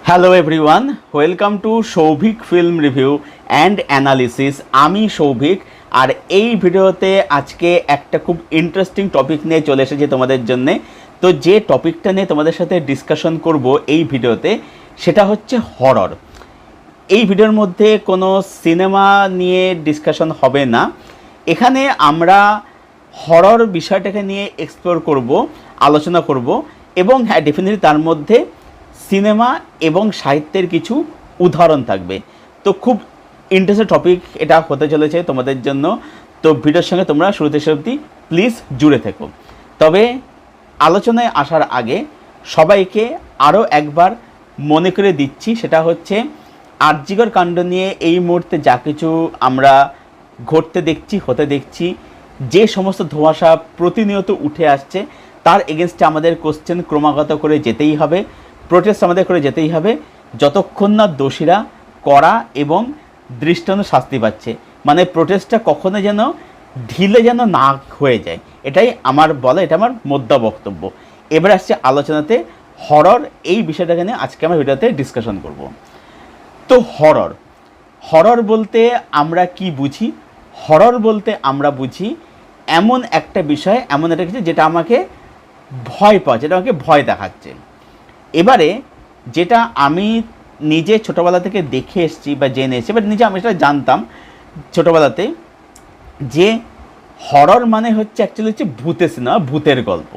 Hello everyone, welcome to Souvik film review and analysis. আমি সৌভিক, আর এই ভিডিওতে আজকে একটা খুব ইন্টারেস্টিং টপিক নিয়ে চলে এসেছি তোমাদের জন্যে। তো যে টপিকটা নিয়ে তোমাদের সাথে ডিসকাশন করব এই ভিডিওতে, সেটা হচ্ছে হরর। এই ভিডিওর মধ্যে কোনো সিনেমা নিয়ে ডিসকাশন হবে না। এখানে আমরা হরর বিষয়টাকে নিয়ে এক্সপ্লোর করব, আলোচনা করব, এবং হ্যাঁ, ডেফিনেটলি তার মধ্যে সিনেমা এবং সাহিত্যের কিছু উদাহরণ থাকবে। তো খুব ইন্টারেস্টিং টপিক এটা হতে চলেছে তোমাদের জন্য। তো ভিডিওর সঙ্গে তোমরা শুরুতে অবধি প্লিজ জুড়ে থেকো। তবে আলোচনায় আসার আগে সবাইকে আরও একবার মনে করে দিচ্ছি, সেটা হচ্ছে আরজিকর কাণ্ড নিয়ে এই মুহূর্তে যা কিছু আমরা ঘটতে দেখছি, হতে দেখছি, যে সমস্ত ধোঁয়াশা প্রতিনিয়ত উঠে আসছে, তার এগেনস্টে আমাদের কোশ্চেন ক্রমাগত করে যেতেই হবে, প্রোটেস্ট আমাদের করে যেতেই হবে, যতক্ষণ না দোষীরা কড়া এবং দৃষ্টান্ত শাস্তি পাচ্ছে। মানে প্রোটেস্টটা কখনো যেন ঢিলে যেন না হয়ে যায়, এটাই আমার বলা, এটা আমার মোদ্দা বক্তব্য। এবার আসছে আলোচনাতে। হরর এই বিষয়টাকে নিয়ে আজকে আমরা ভিডিওতে ডিসকাশন করব। তো হরর বলতে আমরা কি বুঝি? হরর বলতে আমরা বুঝি এমন একটা বিষয়, এমন একটা কিছু যেটা আমাকে ভয় পাওয়া, যেটা আমাকে ভয় দেখাচ্ছে। এবারে যেটা আমি নিজে ছোটোবেলা থেকে দেখে এসেছি বা জেনে এসেছি, বাট নিজে আমি সেটা জানতাম ছোটোবেলাতে, যে হরর মানে হচ্ছে অ্যাকচুয়ালি হচ্ছে ভূতের সিনেমা, ভূতের গল্প।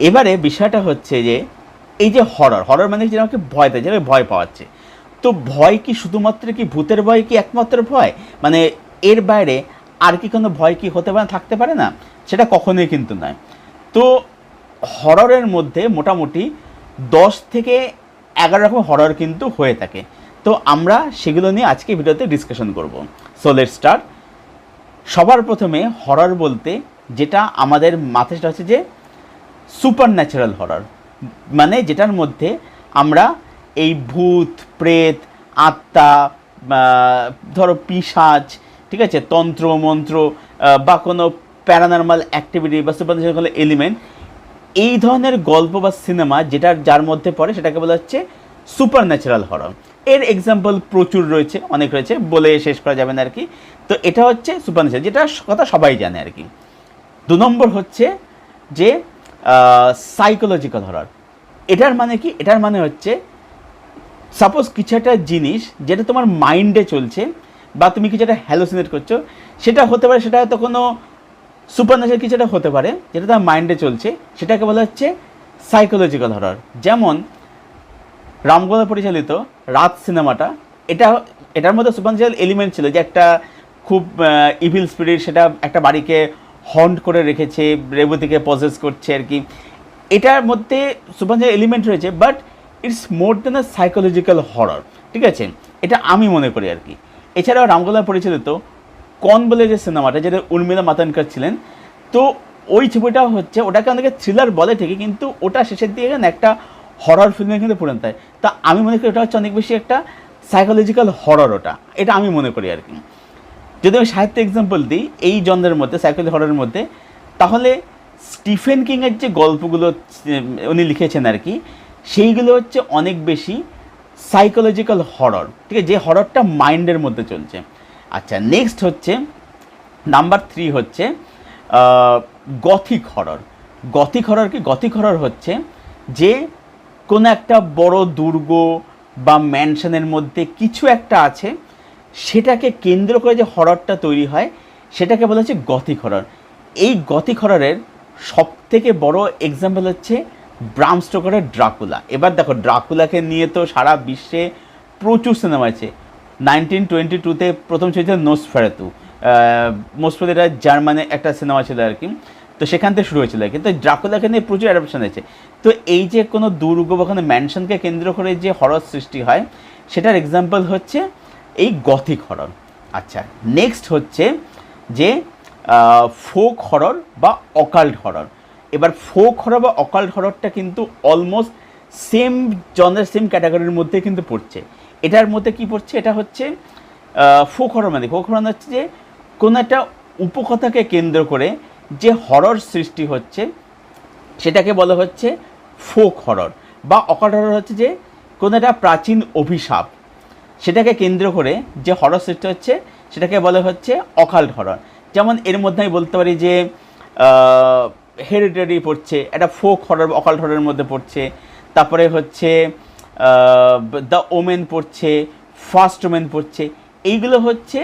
এবারে বিষয়টা হচ্ছে যে এই যে হরর মানে যেটা আমাকে ভয় দেয়, যেটা ভয় পাওয়াচ্ছে। তো ভয় কি শুধুমাত্র কি ভূতের ভয় কি একমাত্র ভয়? মানে এর বাইরে আর কি কোনো ভয় কি হতে পারে, থাকতে পারে না? সেটা কখনোই কিন্তু নয়। তো হররের মধ্যে মোটামুটি 10 থেকে 11 রকম হরর কিন্তু হয়ে থাকে। তো আমরা সেগুলো নিয়ে আজকে ভিডিওতে ডিসকাশন করব। So let's start. সবার প্রথমে হরর বলতে যেটা আমাদের মাথায় সেটা হচ্ছে যে সুপার ন্যাচারাল হরর, মানে যেটার মধ্যে আমরা এই ভূত, প্রেত, আত্মা, ধরো পিশাচ, ঠিক আছে, তন্ত্র মন্ত্র বা কোনো প্যারানর্মাল অ্যাক্টিভিটি বা সুপার ন্যাচারাল এলিমেন্ট, এই ধরনের গল্প বা সিনেমা যার মধ্যে পড়ে সেটাকে বলা হচ্ছে সুপার ন্যাচারাল হরর। এর এক্সাম্পল প্রচুর রয়েছে, অনেক রয়েছে, বলে শেষ করা যাবে না আর কি। তো এটা হচ্ছে সুপার ন্যাচারাল, যেটা কথা সবাই জানে আর কি। 2 নম্বর হচ্ছে যে সাইকোলজিক্যাল হরর। এটার মানে কি? এটার মানে হচ্ছে সাপোজ কিছু একটা জিনিস যেটা তোমার মাইন্ডে চলছে, বা তুমি কিছু একটা হ্যালোসিনেট করছো, সেটা হতে পারে, সেটা হয়তো কোনো সুপার ন্যাচারাল কিছু একটা হতে পারে যেটা তোমার মাইন্ডে চলছে, সেটাকে বলা হচ্ছে সাইকোলজিক্যাল হরর। যেমন রামগোপাল পরিচালিত রাত সিনেমাটা, এটার মধ্যে সুপার ন্যাচারাল এলিমেন্ট ছিল, যে একটা খুব ইভিল স্পিরিট সেটা একটা বাড়িকে হন্ট করে রেখেছে, রেবতীকে পজেস করছে আর কি। এটার মধ্যে সুপার ন্যাচারাল এলিমেন্ট রয়েছে, but it's more than a psychological horror, ঠিক আছে? এটা আমি মনে করি আর কি। এছাড়াও রামগোপাল পরিচালিত কন বলে যে সিনেমাটা, যেটা উর্মিলা মাতোন্ডকর ছিলেন, তো ওই ছবিটা হচ্ছে, ওটাকে অনেকে থ্রিলার বলে ঠিকই, কিন্তু ওটা শেষের দিকে একটা হরর ফিল্মে কিন্তু পরিণত হয়। তা আমি মনে করি ওটা হচ্ছে অনেক বেশি একটা সাইকোলজিক্যাল হরর, এটা আমি মনে করি আর কি। যদি আমি সাহিত্য এক্সাম্পল দিই এই জনরের মধ্যে, সাইকোলজি হররের মধ্যে, তাহলে স্টিফেন কিংয়ের যে গল্পগুলো উনি লিখেছেন আর কি, সেইগুলো হচ্ছে অনেক বেশি সাইকোলজিক্যাল হরর, ঠিক আছে, যে হররটা মাইন্ডের মধ্যে চলছে। আচ্ছা, নেক্সট হচ্ছে নাম্বার 3 হচ্ছে গথিক হরর। গথিক হরর কি? গথিক হরর হচ্ছে যে কোনো একটা বড় দুর্গ বা ম্যানশনের মধ্যে কিছু একটা আছে, সেটাকে কেন্দ্র করে যে হররটা তৈরি হয়, সেটাকে বলা হচ্ছে গথিক হরর। এই গথিক হররের সবথেকে বড় এক্সাম্পল হচ্ছে ব্রাম স্টোকারের ড্রাকুলা। এবার দেখো, ড্রাকুলাকে নিয়ে তো সারা বিশ্বে প্রচুর সিনেমা আছে। 1922-তে প্রথম ছবিতে নোসফেরাতু, মোস্টলি এটা জার্মানে একটা সিনেমা ছিল আর কি, তো সেখান থেকে শুরু হয়েছিল। কিন্তু ড্রাকুলাকে নিয়ে প্রচুর অ্যাডাপশন আছে। তো এই যে কোনো দুর্গ বা কোনো ম্যানশনকে কেন্দ্র করে যে হরর সৃষ্টি হয়, সেটার এক্সাম্পল হচ্ছে এই গথিক হরর। আচ্ছা, নেক্সট হচ্ছে যে ফোক হরর বা অকাল্ট হরর। এবার ফোক হরর বা অকাল্ট হররটা কিন্তু অলমোস্ট সেম জনের, সেম ক্যাটাগরির মধ্যে কিন্তু পড়ছে। এটার মধ্যে কি পড়ছে? এটা হচ্ছে ফোক হরর। মানে ফোক হরর হচ্ছে যে কোনো একটা উপকথাকে কেন্দ্র করে যে হরর সৃষ্টি হচ্ছে, সেটাকে বলা হচ্ছে ফোক হরর। বা অকাল্ট হরর হচ্ছে যে কোনো একটা প্রাচীন অভিশাপ সেটাকে কেন্দ্র করে যে হরর সৃষ্টি হচ্ছে সেটাকে বলা হচ্ছে অকাল্ট হরর। যেমন এর মধ্যে আমি বলতে পারি যে হেরিডিটারি পড়ছে, একটা ফোক হরর অকাল্ট হররের মধ্যে পড়ছে, তারপরে হচ্ছে দ্য ওমেন পড়ছে, ফার্স্ট ওমেন পড়ছে, এইগুলো হচ্ছে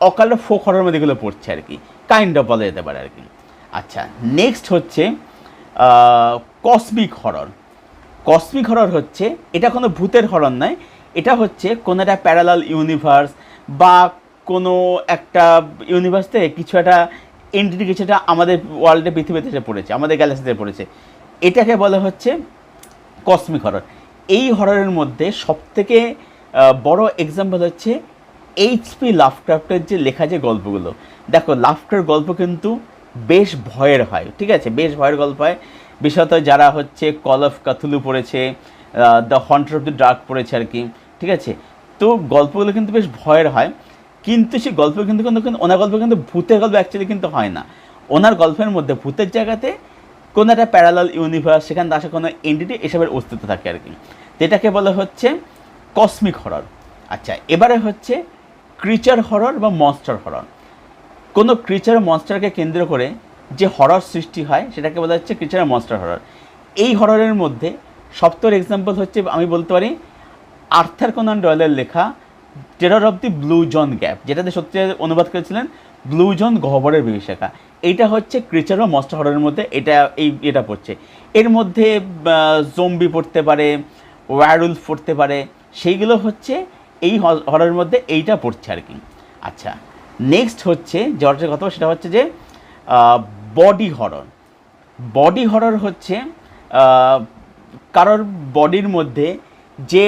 অকাল্ট ফোক হররের মধ্যে এগুলো পড়ছে আর কি, কাইন্ড অফ বলা যেতে পারে আর কি। আচ্ছা, নেক্সট হচ্ছে কসমিক হরর। কসমিক হরর হচ্ছে, এটা কোনো ভূতের হরর নয়, এটা হচ্ছে কোনো একটা প্যারালাল ইউনিভার্স বা কোনো একটা ইউনিভার্স থেকে কিছু একটা এন্টিটি, কিছু একটা আমাদের ওয়ার্ল্ডে পৃথিবীতে এসে পড়েছে, আমাদের গ্যালাক্সিতে পড়েছে, এটাকে বলা হচ্ছে কসমিক হরর। এই হররের মধ্যে সবথেকে বড় এক্সাম্পল হচ্ছে এইচপি লাভক্রাফটের যে লেখা যে গল্পগুলো। দেখো, লাভক্রাফটের গল্প কিন্তু বেশ ভয়ের হয়, ঠিক আছে, বেশ ভয়ের গল্প হয়। বিশেষত যারা হচ্ছে কল অফ কাথুলু পড়েছে, দ্য হন্টার অফ দ্য ডার্ক পড়েছে আর কি, ঠিক আছে, তো গল্পগুলো কিন্তু বেশ ভয়ের হয়। কিন্তু সেই গল্প কিন্তু ওনার গল্প কিন্তু ভূতের গল্প অ্যাকচুয়ালি কিন্তু হয় না। ওনার গল্পের মধ্যে ভূতের জায়গাতে কোনো একটা প্যারালাল ইউনিভার্স, সেখানে আসা কোনো এন্টিটি, এসবের অস্তিত্ব থাকে আর কি, যেটাকে বলা হচ্ছে কসমিক হরর। আচ্ছা, এবারে হচ্ছে ক্রিচার হরর বা মনস্টার হরর। কোনো ক্রিচার মনস্টারকে কেন্দ্র করে যে হরর সৃষ্টি হয় সেটাকে বলা হচ্ছে ক্রিচার মনস্টার হরর। এই হররের মধ্যে সবথেকে এক্সাম্পল হচ্ছে, আমি বলতে পারি, আর্থার কোনান ডয়েলের লেখা terror of the Blue John Gap, যেটাতে সত্যি অনুবাদ করেছিলেন ব্লু জন গহ্বরের বিভীষিকা। এইটা হচ্ছে ক্রিচার বা মনস্টার হররের মধ্যে এটা পড়ছে। এর মধ্যে জম্বি পড়তে পারে, ওয়্যারউলফ পড়তে পারে, সেইগুলো হচ্ছে এই হররের মধ্যে এইটা পড়ছে আর কি। আচ্ছা, নেক্সট হচ্ছে যে হররের কথা, সেটা হচ্ছে যে বডি হরর। বডি হরর হচ্ছে কারোর বডির মধ্যে যে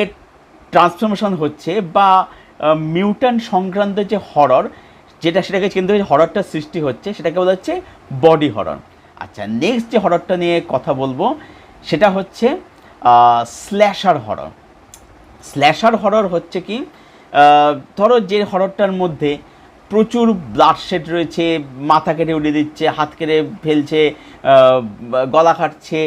ট্রান্সফরমেশন হচ্ছে বা মিউট্যান্ট সংক্রান্ত যে হরর, সেটাকে কেন্দ্র করে হররটা সৃষ্টি হচ্ছে, সেটাকে বলা হচ্ছে বডি হরর। আচ্ছা, নেক্সট যে হররটা নিয়ে কথা বলবো সেটা হচ্ছে স্ল্যাশার হরর। স্ল্যাশার হরর হচ্ছে কি, ধরো যে হররটার মধ্যে প্রচুর ব্লাডশেড রয়েছে, মাথা কেটে উড়িয়ে দিচ্ছে, হাত কেটে ফেলছে, গলা কাটছে,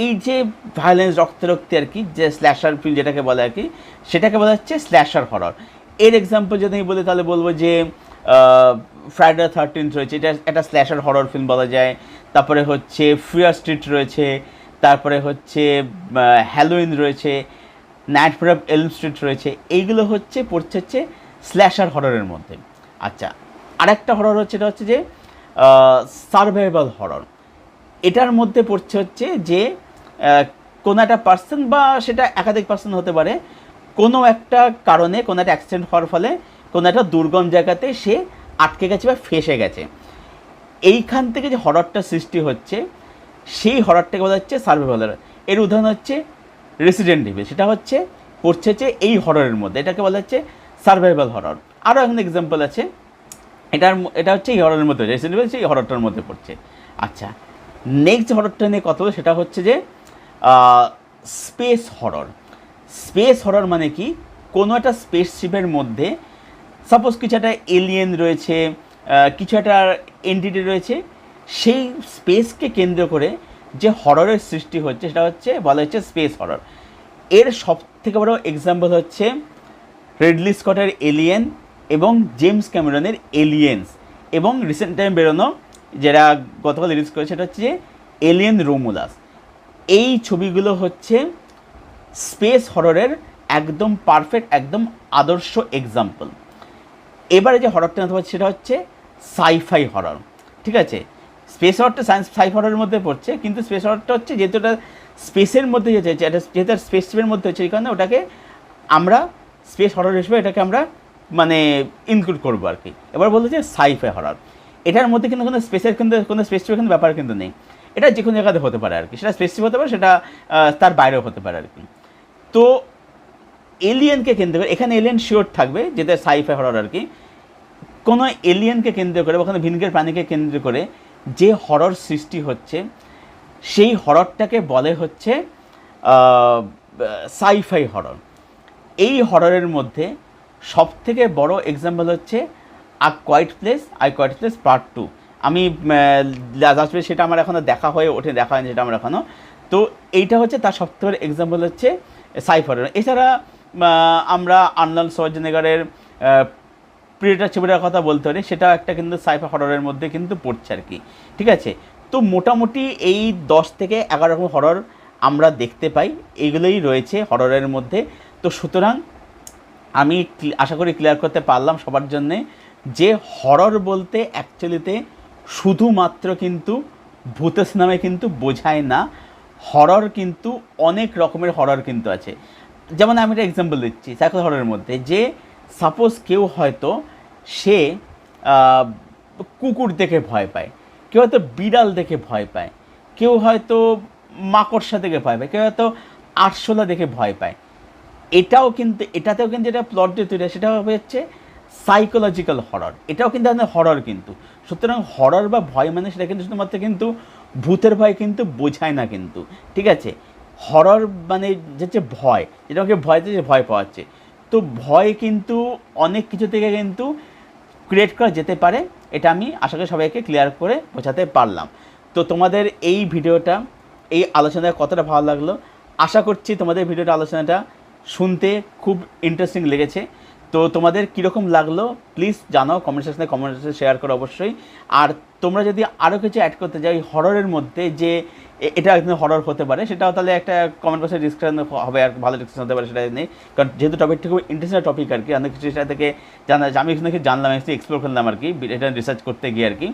এই যে ভায়োলেন্স, রক্তারক্তি আর কি, যে স্ল্যাশার ফিল্ম যেটাকে বলে আর কি, সেটাকে বলা হচ্ছে স্ল্যাশার হরর। এর এক্সাম্পল যদি আমি বলি তাহলে বলবো যে ফ্রাইডে 13 রয়েছে, এটা একটা স্ল্যাশার হরর ফিল্ম বলা যায়। তারপরে হচ্ছে ফিয়ার স্ট্রিট রয়েছে, তারপরে হচ্ছে হ্যালোইন রয়েছে, নাইটমেয়ার অফ এলম স্ট্রিট রয়েছে, এইগুলো হচ্ছে পড়ছে হচ্ছে স্ল্যাশার হররের মধ্যে। আচ্ছা, আরেকটা হরর হচ্ছে, এটা হচ্ছে যে সার্ভাইভাল হরর। এটার মধ্যে পড়ছে হচ্ছে যে কোনো একটা পার্সন বা সেটা একাধিক পার্সন হতে পারে, কোনো একটা কারণে, কোনো একটা অ্যাক্সিডেন্ট হওয়ার ফলে কোনো একটা দুর্গম জায়গাতে সে আটকে গেছে বা ফেঁসে গেছে। এইখান থেকে যে হররটা সৃষ্টি হচ্ছে, সেই হররটাকে বলা হচ্ছে সার্ভাইভাল হরর। এর উদাহরণ হচ্ছে রেসিডেন্ট ইভিল, সেটা হচ্ছে পড়ছে হচ্ছে এই হররের মধ্যে, এটাকে বলা হচ্ছে সার্ভাইভাল হরর। আরও এখন এক্সাম্পল আছে, এটা হচ্ছে এই হররের মধ্যে, রেসিডেন্ট ইভিল এই হররটার মধ্যে পড়ছে। আচ্ছা, নেক্সট যে হররটা নিয়ে কথা বলবো সেটা হচ্ছে যে স্পেস হরর। স্পেস হরর মানে কি, কোনো একটা স্পেসশিপের মধ্যে সাপোজ কিছু একটা এলিয়েন রয়েছে, কিছু একটা এন্টিটি রয়েছে, সেই স্পেসকে কেন্দ্র করে যে হররের সৃষ্টি হচ্ছে সেটা হচ্ছে বলা হচ্ছে স্পেস হরর। এর সব থেকে বড় এক্সাম্পল হচ্ছে রিডলি স্কটের এলিয়েন এবং জেমস ক্যামেরনের এলিয়েন্স, এবং রিসেন্ট টাইম বেরোনো যেটা গতকাল রিলিজ করেছে সেটা হচ্ছে যে এলিয়েন রোমুলাস। এই ছবিগুলো হচ্ছে স্পেস হররের একদম পারফেক্ট, একদম আদর্শ এক্সাম্পল। এবারে যে হররটা নিতে পারছি সেটা হচ্ছে সাইফাই হরর, ঠিক আছে। স্পেস হররটা সাই হররের মধ্যে পড়ছে, কিন্তু স্পেস হররটা হচ্ছে যেহেতু এটা স্পেসের মধ্যে যেতে, এটা যেহেতু স্পেসশিপের মধ্যে হচ্ছে, এই কারণে ওটাকে আমরা স্পেস হরর হিসেবে এটাকে আমরা মানে ইনক্লুড করবো আর কি। এবার বলতে যে সাইফাই হরর, এটার মধ্যে কিন্তু কোনো স্পেসের কিন্তু কোনো স্পেসিফিক কিন্তু ব্যাপার কিন্তু নেই, এটা যে কোনো জায়গাতে হতে পারে আর কি, সেটা স্পেসিফিক হতে পারে, সেটা তার বাইরেও হতে পারে আর কি। তো এলিয়েনকে কেন্দ্র করে, এখানে এলিয়েন শিওর থাকবে যেটা সাইফাই হরর আর কি, কোনো এলিয়েনকে কেন্দ্র করে বা কোনো ভিনগ্রের প্রাণীকে কেন্দ্র করে যে হরর সৃষ্টি হচ্ছে, সেই হররটাকে বলে হচ্ছে সাইফাই হরর। এই হররের মধ্যে সবথেকে বড় এক্সাম্পল হচ্ছে আ কোয়াইট প্লেস পার্ট 2। আমি লাস্ট সেটা আমার এখনও দেখা হয়নি সেটা আমার এখনও। তো এইটা হচ্ছে তার সবথেকে বড় এক্সাম্পল হচ্ছে সাইফার। এছাড়া আমরা আর্নল্ড শোয়ার্জনেগারের প্রিডেটর ছবিটার কথা বলতে পারি, সেটাও একটা কিন্তু সাইফার হররের মধ্যে কিন্তু পড়ছে আর কি। ঠিক আছে, তো মোটামুটি এই 10 থেকে 11 রকম হরর আমরা দেখতে পাই, এইগুলোই রয়েছে হররের মধ্যে। তো সুতরাং আমি আশা করি ক্লিয়ার করতে পারলাম সবার জন্যে যে হরর বলতে অ্যাকচুয়ালিতে শুধুমাত্র কিন্তু ভূতের সিনেমায় কিন্তু বোঝায় না, হরর কিন্তু অনেক রকমের হরর কিন্তু আছে। যেমন আমি একটা এক্সাম্পল দিচ্ছি সাইকো হররের মধ্যে, যে সাপোজ কেউ হয়তো সে কুকুর দেখে ভয় পায়, কেউ হয়তো বিড়াল দেখে ভয় পায়, কেউ হয়তো মাকড়সা দেখে ভয় পায়, কেউ হয়তো আরশোলা দেখে ভয় পায়। এটাতেও কিন্তু যেটা প্লট দিয়ে তৈরি হয় সেটা হচ্ছে সাইকোলজিক্যাল হরর, এটাও কিন্তু আমাদের হরর কিন্তু। সুতরাং হরর বা ভয় মানে সেটা কিন্তু শুধুমাত্র কিন্তু ভূতের ভয় কিন্তু বোঝায় না কিন্তু। ঠিক আছে, হরর মানে যে ভয়, যেটাকে ভয়তে যে ভয় পাওয়াচ্ছে, তো ভয় কিন্তু অনেক কিছু থেকে কিন্তু ক্রিয়েট করা যেতে পারে। এটা আমি আশা করি সবাইকে ক্লিয়ার করে বোঝাতে পারলাম। তো তোমাদের এই ভিডিওটা, এই আলোচনাটা কতটা ভালো লাগলো, আশা করছি তোমাদের ভিডিওটা আলোচনাটা শুনতে খুব ইন্টারেস্টিং লেগেছে। তো তোমাদের কীরকম লাগলো প্লিজ জানাও কমেন্ট সেকশনে শেয়ার করো অবশ্যই। আর তোমরা যদি আরও কিছু অ্যাড করতে চাই হররের মধ্যে, যে এটা একদম হরর হতে পারে, সেটাও তাহলে একটা কমেন্ট বক্সে ডিসকাশন হবে, আর ভালো ডিসকাশন হতে পারে সেটা নেই। কারণ যেহেতু টপিকটা খুব ইন্টারেস্টিং টপিক আর কি, অনেক কিছু সেটা থেকে জানা, আমি এখানে জানলাম, একটু এক্সপ্লোর করলাম আর কি, এটা রিসার্চ করতে গিয়ে আর কি।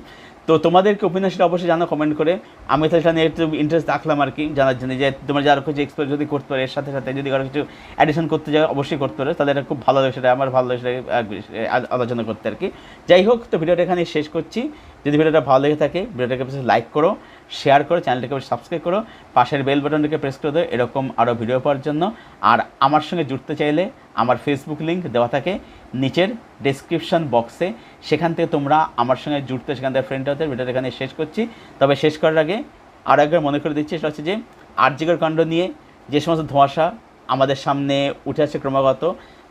তো তোমাদেরকে ওপিনিয়ন সেটা অবশ্যই জানো কমেন্ট করে। আমি তাহলে সেটা নিয়ে একটু ইন্টারেস্ট রাখলাম আর কি, জানার জন্য যে তোমরা যে আরও কিছু এক্সপ্লোর যদি করতে পারে, এর সাথে সাথে যদি আরও কিছু অ্যাডিশন করতে যাও অবশ্যই করতে পারে, তাহলে এটা খুব ভালো লাগে, সেটা আমার ভালো লাগে সেটা আলোচনা করতে আর কি। যাই হোক, তো ভিডিওটা এখানে শেষ করছি। যদি ভিডিওটা ভালো লেগে থাকে ভিডিওটাকে লাইক করো, শেয়ার করো, চ্যানেলটাকে সাবস্ক্রাইব করো, পাশের বেল বাটনটাকে প্রেস করে দাও এরকম আরও ভিডিও পাওয়ার জন্য। আর আমার সঙ্গে জুড়তে চাইলে আমার ফেসবুক লিঙ্ক দেওয়া থাকে নিচের ডেসক্রিপশন বক্সে, সেখান থেকে তোমরা আমার সঙ্গে জুড়তে, সেখান থেকে ফ্রেন্ড হতে। ভিডিওটা এখানে শেষ করছি। তবে শেষ করার আগে আর একবার মনে করে দিচ্ছি, সেটা হচ্ছে যে আরজিকর কাণ্ড নিয়ে যে সমস্ত ধোঁয়াশা আমাদের সামনে উঠে আসছে ক্রমাগত,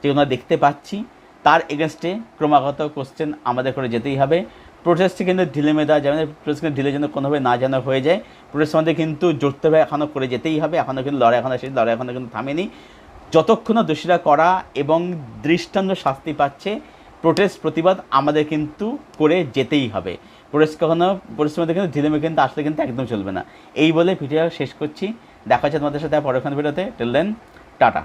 যেগুলো দেখতে পাচ্ছি, তার এগেনস্টে ক্রমাগত কোশ্চেন আমাদের করে যেতেই হবে। প্রোটেস্টে কিন্তু ঢিলে মেধা যেমন প্রোটেস্ট কিন্তু ঢিলে যেন কোনোভাবে না যেন হয়ে যায়, প্রোটেস্ট আমাদের কিন্তু জোরদারভাবে এখনও করে যেতেই হবে। এখনও কিন্তু লড়াই এখনও কিন্তু থামেনি। যতক্ষণ না দোষীরা করা এবং দৃষ্টান্ত শাস্তি পাচ্ছে, প্রোটেস্ট প্রতিবাদ আমাদের কিন্তু করে যেতেই হবে। প্রোটেস্টের মধ্যে কিন্তু ঢিলেমে কিন্তু আসলে কিন্তু একদম চলবে না। এই বলে ভিডিও শেষ করছি। দেখা হচ্ছে তোমাদের সাথে পরের ভিডিওতে। Till then, tata.